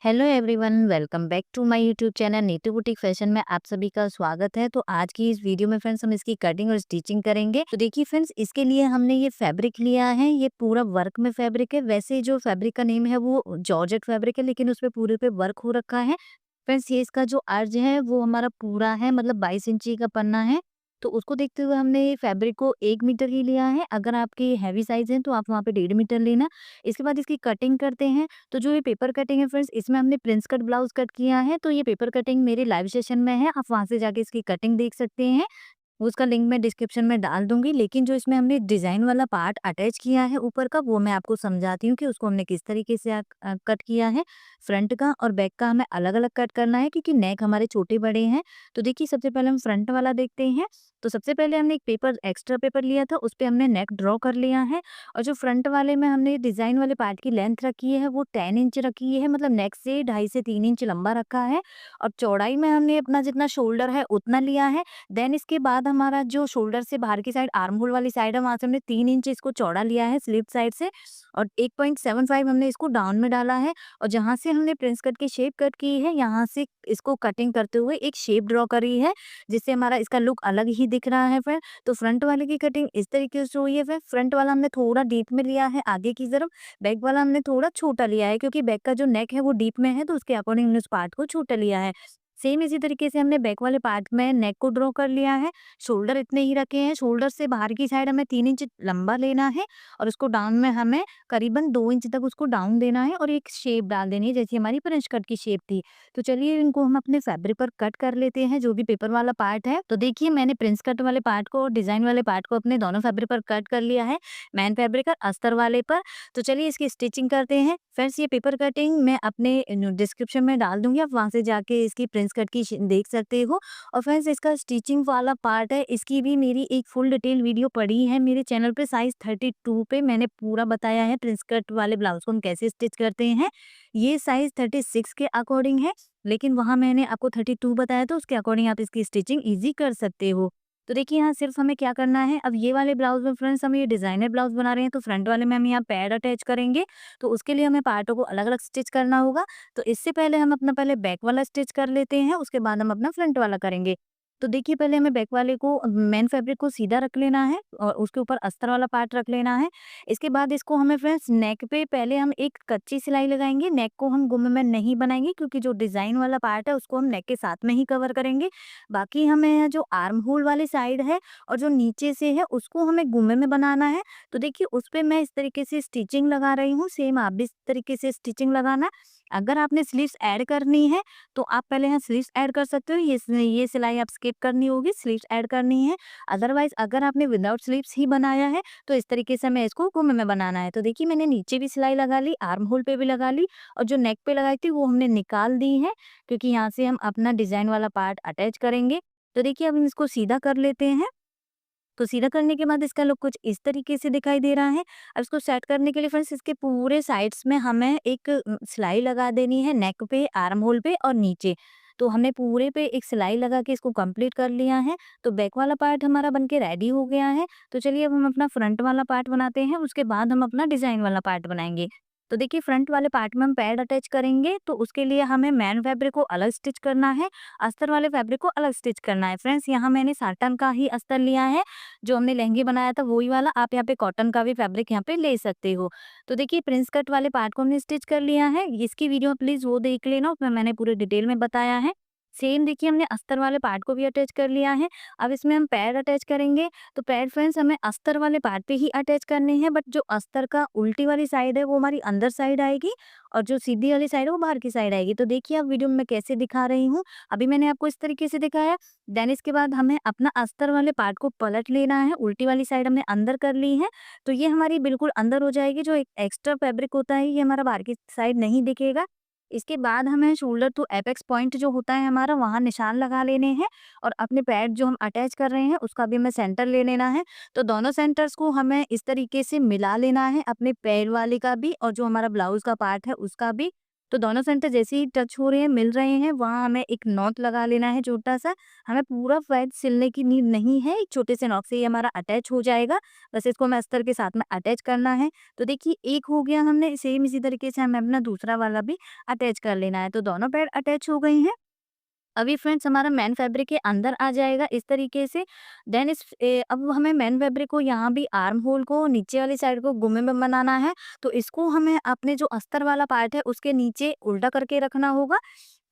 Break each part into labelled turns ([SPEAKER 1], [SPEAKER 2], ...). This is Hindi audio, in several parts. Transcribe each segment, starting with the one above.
[SPEAKER 1] Hello everyone, welcome back to my YouTube channel Neetu boutique fashion में आप सभी का स्वागत है। तो आज की इस वीडियो में फ्रेंड्स हम इसकी कटिंग और स्टिचिंग करेंगे। तो देखिए फ्रेंड्स, इसके लिए हमने ये फैब्रिक लिया है, ये पूरा वर्क में फैब्रिक है। वैसे जो फैब्रिक का नेम है वो जॉर्जेट फैब्रिक है, लेकिन उसपे पूरे पे वर्क हो रखा है। फ्रेंड्स, ये इसका जो अर्ज है वो हमारा पूरा है, मतलब 22 इंची का पन्ना है। तो उसको देखते हुए हमने फैब्रिक को 1 मीटर ही लिया है। अगर आपकी हैवी साइज है तो आप वहाँ पे 1.5 मीटर लेना। इसके बाद इसकी कटिंग करते हैं। तो जो ये पेपर कटिंग है फ्रेंड्स, इसमें हमने प्रिंस कट ब्लाउज कट किया है। तो ये पेपर कटिंग मेरे लाइव सेशन में है, आप वहाँ से जाके इसकी कटिंग देख सकते हैं। उसका लिंक मैं डिस्क्रिप्शन में डाल दूँगी। लेकिन जो इसमें हमने डिज़ाइन वाला पार्ट अटैच किया है ऊपर का, वो मैं आपको समझाती हूँ कि उसको हमने किस तरीके से कट किया है। फ्रंट का और बैक का हमें अलग-अलग कट करना है, क्योंकि नेक हमारे छोटे-बड़े हैं। तो देखिए, सबसे पहले हम फ्रंट वाला देखते हैं। तो सबसे पहले हमने एक पेपर, एक्स्ट्रा पेपर लिया था, उसपे हमने नेक ड्रॉ कर लिया है। और जो फ्रंट वाले में हमने डिज़ाइन वाले पार्ट की लेंथ रखी है वो 10 इंच रखी है, मतलब नेक से 2.5 से 3 इंच लंबा रखा है। और चौड़ाई में हमने अपना जितना शोल्डर है उतना लिया है। देन इसके बाद हमारा जो शोल्डर से बाहर की साइड आर्म होल वाली साइड है, वहाँ से हमने 3 इंच इसको चौड़ा लिया है स्लीव साइड से। और 1.75 हमने इसको डाउन में डाला है। और जहाँ से हमने प्रिंस कट की शेप कट की है, यहाँ से इसको कटिंग करते हुए एक शेप ड्रॉ करी है, जिससे हमारा इसका लुक अलग ही दिख रहा है फिर। तो फ्रंट वाले की कटिंग इस तरीके से हुई है। फिर फ्रंट वाला हमने थोड़ा डीप में लिया है आगे की तरफ, बैक वाला हमने थोड़ा छोटा लिया है, क्योंकि बैक का जो नेक है वो डीप में है, तो उसके अकॉर्डिंग हमने उस पार्ट को छोटा लिया है। सेम इसी तरीके से हमने बैक वाले पार्ट में नेक को ड्रॉ कर लिया है। शोल्डर इतने ही रखे हैं, शोल्डर से बाहर की साइड हमें 3 इंच लंबा लेना है। और उसको डाउन में हमें करीबन 2 इंच तक उसको डाउन देना है, और एक शेप डाल देनी है, जैसी हमारी फ्रेंच कट की शेप थी। तो चलिए इनको हम अपने फैब्रिक पर कट कर लेते हैं, जो भी पेपर वाला पार्ट है। तो देखिए, मैंने प्रिंस कट वाले पार्ट को और डिजाइन वाले पार्ट को अपने दोनों फैब्रिक पर कट कर लिया है, मैन फैब्रिक और अस्तर वाले पर। तो चलिए इसकी स्टिचिंग करते हैं। फ्रेंड्स, ये पेपर कटिंग मैं अपने डिस्क्रिप्शन में डाल दूंगी, आप वहां से जाके इसकी प्रिंस कट की देख सकते हो। और फ्रेंड्स, इसका स्टिचिंग वाला पार्ट है, इसकी भी मेरी एक फुल डिटेल वीडियो पड़ी है मेरे चैनल पे। साइज 32 पे मैंने पूरा बताया है प्रिंस कट वाले ब्लाउज को हम कैसे स्टिच करते हैं। ये साइज 36 के अकॉर्डिंग है, लेकिन वहां मैंने आपको 32 बताया, तो उसके अकॉर्डिंग आप इसकी स्टिचिंग ईजी कर सकते हो। तो देखिए, यहाँ सिर्फ हमें क्या करना है, अब ये वाले ब्लाउज में फ्रेंड्स हम ये डिजाइनर ब्लाउज बना रहे हैं, तो फ्रंट वाले में हम यहाँ पैड अटैच करेंगे। तो उसके लिए हमें पार्टों को अलग अलग स्टिच करना होगा। तो इससे पहले हम अपना पहले बैक वाला स्टिच कर लेते हैं, उसके बाद हम अपना फ्रंट वाला करेंगे। तो देखिए, पहले हमें बैक वाले को, मेन फैब्रिक को सीधा रख लेना है, और उसके ऊपर अस्तर वाला पार्ट रख लेना है। इसके बाद इसको हमें फ्रेंड्स नेक पे पहले हम एक कच्ची सिलाई लगाएंगे। नेक को हम गुम्मे में नहीं बनाएंगे, क्योंकि जो डिजाइन वाला पार्ट है उसको हम नेक के साथ में ही कवर करेंगे। बाकी हमें जो आर्म होल वाली साइड है और जो नीचे से है, उसको हमें गुम्मे में बनाना है। तो देखिए, उस पे मैं इस तरीके से स्टिचिंग लगा रही हूँ, सेम आप भी इस तरीके से स्टिचिंग लगाना। अगर आपने स्लीव्स ऐड करनी है तो आप पहले यहाँ स्लीव्स ऐड कर सकते हो, ये सिलाई आप स्किप करनी होगी, स्लीव्स ऐड करनी है। अदरवाइज अगर आपने विदाउट स्लीव्स ही बनाया है, तो इस तरीके से हमें इसको गुम्मे में बनाना है। तो देखिए, मैंने नीचे भी सिलाई लगा ली, आर्म होल पे भी लगा ली, और जो नेक पे लगाई थी वो हमने निकाल दी है, क्योंकि यहाँ से हम अपना डिजाइन वाला पार्ट अटैच करेंगे। तो देखिए, अब हम इसको सीधा कर लेते हैं। तो सीधा करने के बाद इसका लुक कुछ इस तरीके से दिखाई दे रहा है। अब इसको सेट करने के लिए फ्रेंड्स, इसके पूरे साइड्स में हमें एक सिलाई लगा देनी है, नेक पे, आर्म होल पे और नीचे। तो हमने पूरे पे एक सिलाई लगा के इसको कंप्लीट कर लिया है। तो बैक वाला पार्ट हमारा बनके रेडी हो गया है। तो चलिए अब हम अपना फ्रंट वाला पार्ट बनाते हैं, उसके बाद हम अपना डिजाइन वाला पार्ट बनाएंगे। तो देखिए, फ्रंट वाले पार्ट में हम पैड अटैच करेंगे, तो उसके लिए हमें मैन फैब्रिक को अलग स्टिच करना है, अस्तर वाले फैब्रिक को अलग स्टिच करना है। फ्रेंड्स, यहाँ मैंने साटन का ही अस्तर लिया है, जो हमने लहंगे बनाया था वही वाला। आप यहाँ पे कॉटन का भी फैब्रिक यहाँ पे ले सकते हो। तो देखिए, प्रिंस कट वाले पार्ट को हमने स्टिच कर लिया है, इसकी वीडियो प्लीज वो देख लेना, उसमें मैंने पूरे डिटेल में बताया है। सेम देखिए, हमने अस्तर वाले पार्ट को भी अटैच कर लिया है। अब इसमें हम पैड अटैच करेंगे। तो पैड फ्रेंड्स हमें अस्तर वाले पार्ट पे ही अटैच करने हैं, बट जो अस्तर का उल्टी वाली साइड है वो हमारी अंदर साइड आएगी, और जो सीधी वाली साइड है वो बाहर की साइड आएगी। तो देखिए, आप वीडियो में मैं कैसे दिखा रही हूँ, अभी मैंने आपको इस तरीके से दिखाया। देन इसके बाद हमें अपना अस्तर वाले पार्ट को पलट लेना है, उल्टी वाली साइड हमने अंदर कर ली है। तो ये हमारी बिल्कुल अंदर हो जाएगी, जो एक एक्स्ट्रा फैब्रिक होता है ये हमारा बाहर की साइड नहीं दिखेगा। इसके बाद हमें शोल्डर टू एपेक्स पॉइंट जो होता है हमारा, वहाँ निशान लगा लेने हैं, और अपने पैड जो हम अटैच कर रहे हैं उसका भी हमें सेंटर ले लेना है। तो दोनों सेंटर्स को हमें इस तरीके से मिला लेना है, अपने पैड वाले का भी और जो हमारा ब्लाउज का पार्ट है उसका भी। तो दोनों सेंटर जैसे ही टच हो रहे हैं, मिल रहे हैं, वहाँ हमें एक नॉट लगा लेना है छोटा-सा। हमें पूरा पैच सिलने की नीड नहीं है, एक छोटे से नॉक से ये हमारा अटैच हो जाएगा। बस इसको हमें अस्तर के साथ में अटैच करना है। तो देखिए एक हो गया हमने, सेम इसी तरीके से हमें अपना दूसरा वाला भी अटैच कर लेना है। तो दोनों पैड अटैच हो गई हैं। अभी फ्रेंड्स हमारा मेन फैब्रिक के अंदर आ जाएगा इस तरीके से। देन अब हमें मेन फैब्रिक को यहाँ भी आर्म होल को नीचे वाली साइड को गुम्मे में बनाना है। तो इसको हमें अपने जो अस्तर वाला पार्ट है उसके नीचे उल्टा करके रखना होगा।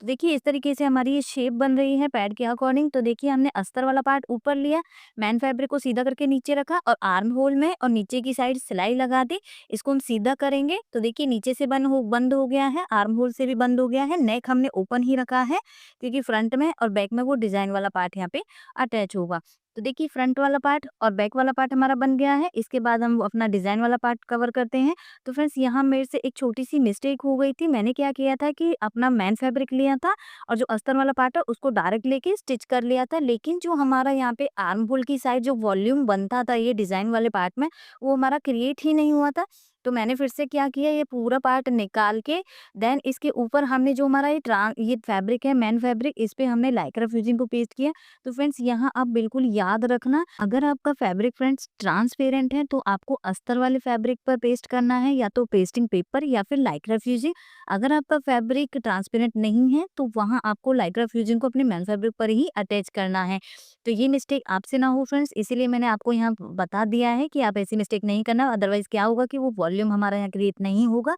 [SPEAKER 1] तो देखिए इस तरीके से हमारी ये शेप बन रही है पैड के अकॉर्डिंग। तो देखिए हमने अस्तर वाला पार्ट ऊपर लिया, मेन फैब्रिक को सीधा करके नीचे रखा और आर्म होल में और नीचे की साइड सिलाई लगा दी। इसको हम सीधा करेंगे तो देखिए नीचे से बंद हो गया है, आर्म होल से भी बंद हो गया है। नेक हमने ओपन ही रखा है क्योंकि फ्रंट में और बैक में वो डिजाइन वाला पार्ट यहाँ पे अटैच होगा। तो देखिए फ्रंट वाला पार्ट और बैक वाला पार्ट हमारा बन गया है। इसके बाद हम अपना डिजाइन वाला पार्ट कवर करते हैं। तो फ्रेंड्स यहाँ मेरे से एक छोटी सी मिस्टेक हो गई थी। मैंने क्या किया था कि अपना मेन फैब्रिक लिया था और जो अस्तर वाला पार्ट है उसको डायरेक्ट लेके स्टिच कर लिया था। लेकिन जो हमारा यहाँ पे आर्म होल की साइड जो वॉल्यूम बनता था ये डिजाइन वाले पार्ट में, वो हमारा क्रिएट ही नहीं हुआ था। तो मैंने फिर से क्या किया, ये पूरा पार्ट निकाल के देन इसके ऊपर हमने जो हमारा ये फैब्रिक है मेन फैब्रिक, इस पे हमने लाइक्रा फ्यूजिंग को पेस्ट किया। तो फ्रेंड्स यहाँ आप बिल्कुल याद रखना, अगर आपका फैब्रिक फ्रेंड्स ट्रांसपेरेंट है तो आपको अस्तर वाले फैब्रिक पर पेस्ट करना है, या तो पेस्टिंग पेपर या फिर लाइक्रा फ्यूजिंग। अगर आपका फैब्रिक ट्रांसपेरेंट नहीं है तो वहाँ आपको लाइक्रा फ्यूजिंग को अपने मेन फैब्रिक पर ही अटैच करना है। तो ये मिस्टेक आपसे ना हो फ्रेंड्स, इसीलिए मैंने आपको यहाँ बता दिया है कि आप ऐसी मिस्टेक नहीं करना, अदरवाइज क्या होगा कि वो वॉल्यूम हमारा यहाँ क्रिएट नहीं होगा।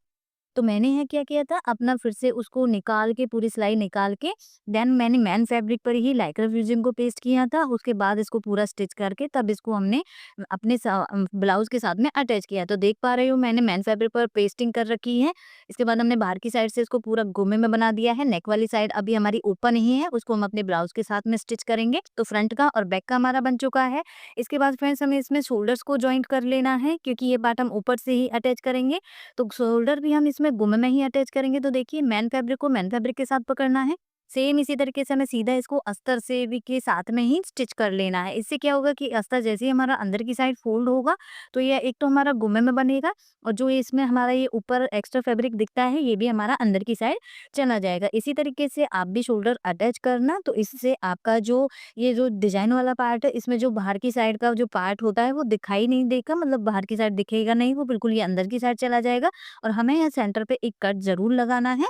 [SPEAKER 1] तो मैंने यहाँ क्या किया था, अपना फिर से उसको निकाल के पूरी सिलाई निकाल के देन मैंने मेन फैब्रिक पर ही लाइक्रा फ्यूजिंग को पेस्ट किया था। उसके बाद इसको पूरा स्टिच करके तब इसको हमने अपने ब्लाउज के साथ में अटैच किया। तो देख पा रहे हो मैंने मेन फैब्रिक पर पेस्टिंग कर रखी है। इसके बाद हमने बाहर की साइड से इसको पूरा गोमे में बना दिया है। नेक वाली साइड अभी हमारी ओपन ही है, उसको हम अपने ब्लाउज के साथ में स्टिच करेंगे। तो फ्रंट का और बैक का हमारा बन चुका है। इसके बाद फ्रेंड्स हमें इसमें शोल्डर्स को ज्वाइंट कर लेना है, क्योंकि ये पार्ट हम ऊपर से ही अटैच करेंगे। तो शोल्डर भी हम इसमें गुम में ही अटैच करेंगे। तो देखिए मेन फैब्रिक को मेन फैब्रिक के साथ पकड़ना है। सेम इसी तरीके से हमें सीधा इसको अस्तर से भी के साथ में ही स्टिच कर लेना है। इससे क्या होगा कि अस्तर जैसे ही हमारा अंदर की साइड फोल्ड होगा तो ये एक तो हमारा गुम्मे में बनेगा, और जो इसमें हमारा ये ऊपर एक्स्ट्रा फैब्रिक दिखता है ये भी हमारा अंदर की साइड चला जाएगा। इसी तरीके से आप भी शोल्डर अटैच करना, तो इससे आपका जो ये जो डिजाइन वाला पार्ट है इसमें जो बाहर की साइड का जो पार्ट होता है वो दिखाई नहीं देगा, मतलब बाहर की साइड दिखेगा नहीं, वो बिल्कुल ये अंदर की साइड चला जाएगा। और हमें यहाँ सेंटर पे एक कट जरूर लगाना है,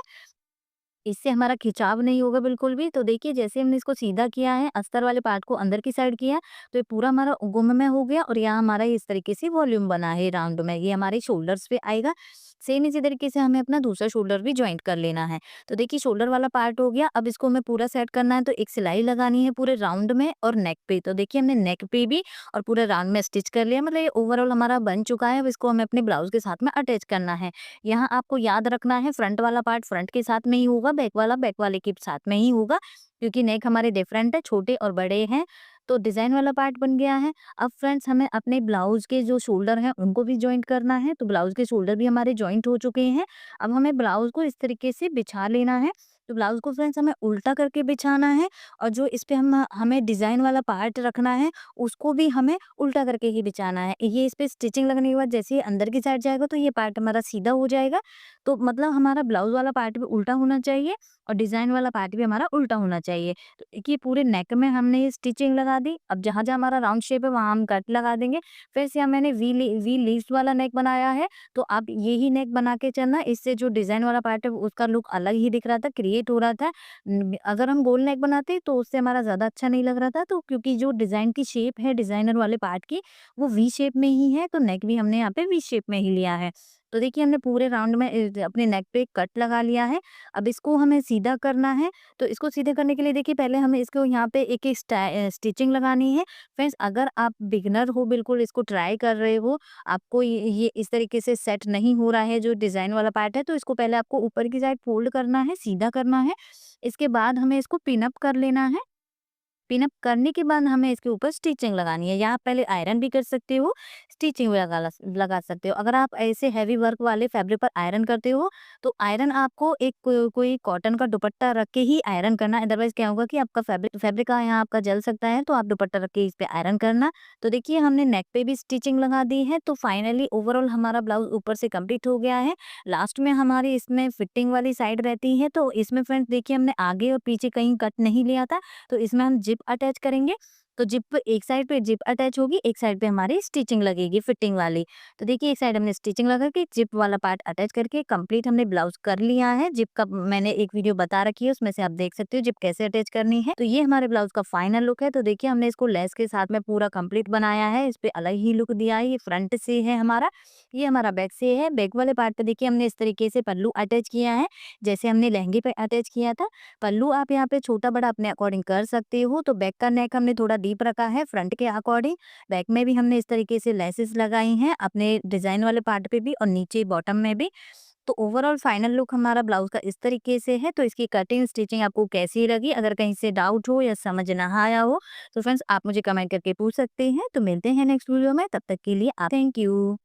[SPEAKER 1] इससे हमारा खिंचाव नहीं होगा बिल्कुल भी। तो देखिए जैसे हमने इसको सीधा किया है, अस्तर वाले पार्ट को अंदर की साइड किया, तो ये पूरा हमारा गुम में हो गया और यहाँ हमारा इस तरीके से वॉल्यूम बना है राउंड में, ये हमारे शोल्डर्स पे आएगा। सेम इसी तरीके से हमें अपना दूसरा शोल्डर भी ज्वाइंट कर लेना है। तो देखिए शोल्डर वाला पार्ट हो गया, अब इसको हमें पूरा सेट करना है। तो एक सिलाई लगानी है पूरे राउंड में और नेक पे। तो देखिए हमने नेक पे भी और पूरे राउंड में स्टिच कर लिया, मतलब ये ओवरऑल हमारा बन चुका है। अब इसको हमें अपने ब्लाउज के साथ में अटैच करना है। यहाँ आपको याद रखना है, फ्रंट वाला पार्ट फ्रंट के साथ में ही होगा, बैक वाला बैक वाले के साथ में ही होगा, क्योंकि नेक हमारे डिफरेंट है, छोटे और बड़े हैं। तो डिजाइन वाला पार्ट बन गया है। अब फ्रेंड्स हमें अपने ब्लाउज के जो शोल्डर हैं उनको भी ज्वाइंट करना है। तो ब्लाउज के शोल्डर भी हमारे ज्वाइंट हो चुके हैं। अब हमें ब्लाउज को इस तरीके से बिछा लेना है। तो ब्लाउज को फ्रेंड्स हमें उल्टा करके बिछाना है, और जो इस पे हमें डिजाइन वाला पार्ट रखना है उसको भी हमें उल्टा करके ही बिछाना है। ये इस पे स्टिचिंग लगने के बाद जैसे ही अंदर की साइड जाएगा तो ये पार्ट हमारा सीधा हो जाएगा। तो मतलब हमारा ब्लाउज वाला पार्ट भी उल्टा होना चाहिए और डिजाइन वाला पार्ट भी हमारा उल्टा होना चाहिए। तो देखिए पूरे नेक में हमने ये स्टिचिंग लगा दी। अब जहाँ-जहाँ हमारा राउंड शेप है वहाँ हम कट लगा देंगे। फिर से यहाँ मैंने वी लीव्स वाला नेक बनाया है, तो आप यही नेक बना के चलना। इससे जो डिजाइन वाला पार्ट है उसका लुक अलग ही दिख रहा था, क्रिएट हो रहा था। अगर हम गोल नेक बनाते तो उससे हमारा ज्यादा अच्छा नहीं लग रहा था। तो क्योंकि जो डिजाइन की शेप है डिजाइनर वाले पार्ट की वो वी शेप में ही है, तो नेक भी हमने यहाँ पे वी शेप में ही लिया है। तो देखिए हमने पूरे राउंड में अपने नेक पे कट लगा लिया है। अब इसको हमें सीधा करना है। तो इसको सीधे करने के लिए देखिए पहले हमें इसको यहाँ पे एक एक स्टिचिंग लगानी है। फ्रेंड्स अगर आप बिगनर हो, बिल्कुल इसको ट्राई कर रहे हो, आपको ये इस तरीके से सेट नहीं हो रहा है जो डिजाइन वाला पार्ट है, तो इसको पहले आपको ऊपर की साइड फोल्ड करना है, सीधा करना है। इसके बाद हमें इसको पिन अप कर लेना है। पिन अप करने के बाद हमें इसके ऊपर स्टिचिंग लगानी है। या आप पहले आयरन भी कर सकते हो, स्टिचिंग भी लगा सकते हो। अगर आप ऐसे हैवी वर्क वाले फैब्रिक पर आयरन करते हो तो आयरन आपको एक कोई कॉटन का दुपट्टा रख के ही आयरन करना, अदरवाइज क्या होगा कि आपका फैब्रिक फैब्रिक का यहाँ आपका जल सकता है, तो आप दुपट्टा रख के इस पे आयरन करना। तो देखिए हमने नेक पे भी स्टिचिंग लगा दी है, तो फाइनली ओवरऑल हमारा ब्लाउज ऊपर से कंप्लीट हो गया है। लास्ट में हमारी इसमें फिटिंग वाली साइड रहती है, तो इसमें फ्रेंड्स देखिए हमने आगे और पीछे कहीं कट नहीं लिया था, तो इसमें हम जिप अटैच करेंगे। तो जिप पे एक साइड पे जिप अटैच होगी, एक साइड पे हमारी स्टिचिंग लगेगी फिटिंग वाली। तो देखिए एक साइड हमने स्टिचिंग लगा के जिप वाला पार्ट अटैच करके कंप्लीट हमने ब्लाउज कर लिया है। जिप का मैंने एक वीडियो बता रखी है, उसमें से आप देख सकते हो जिप कैसे अटैच करनी है। तो ये हमारे ब्लाउज का फाइनल लुक है। तो देखिए हमने इसको लेस के साथ में पूरा कंप्लीट बनाया है, इस पे अलग ही लुक दिया है। ये फ्रंट से है हमारा, ये हमारा बैक से है। बैक वाले पार्ट पे देखिए हमने इस तरीके से पल्लू अटैच किया है, जैसे हमने लहंगे पे अटैच किया था। पल्लू आप यहाँ पे छोटा बड़ा अपने अकॉर्डिंग कर सकते हो। तो बैक का नेक हमने थोड़ा डीप रखा है फ्रंट के अकॉर्डिंग। बैक में भी हमने इस तरीके से लेसेस लगाई हैं अपने डिजाइन वाले पार्ट पे भी और नीचे बॉटम में भी। तो ओवरऑल फाइनल लुक हमारा ब्लाउज का इस तरीके से है। तो इसकी कटिंग स्टिचिंग आपको कैसी लगी, अगर कहीं से डाउट हो या समझ ना आया हो तो फ्रेंड्स आप मुझे कमेंट करके पूछ सकते हैं। तो मिलते हैं नेक्स्ट वीडियो में, तब तक के लिए आप थैंक यू।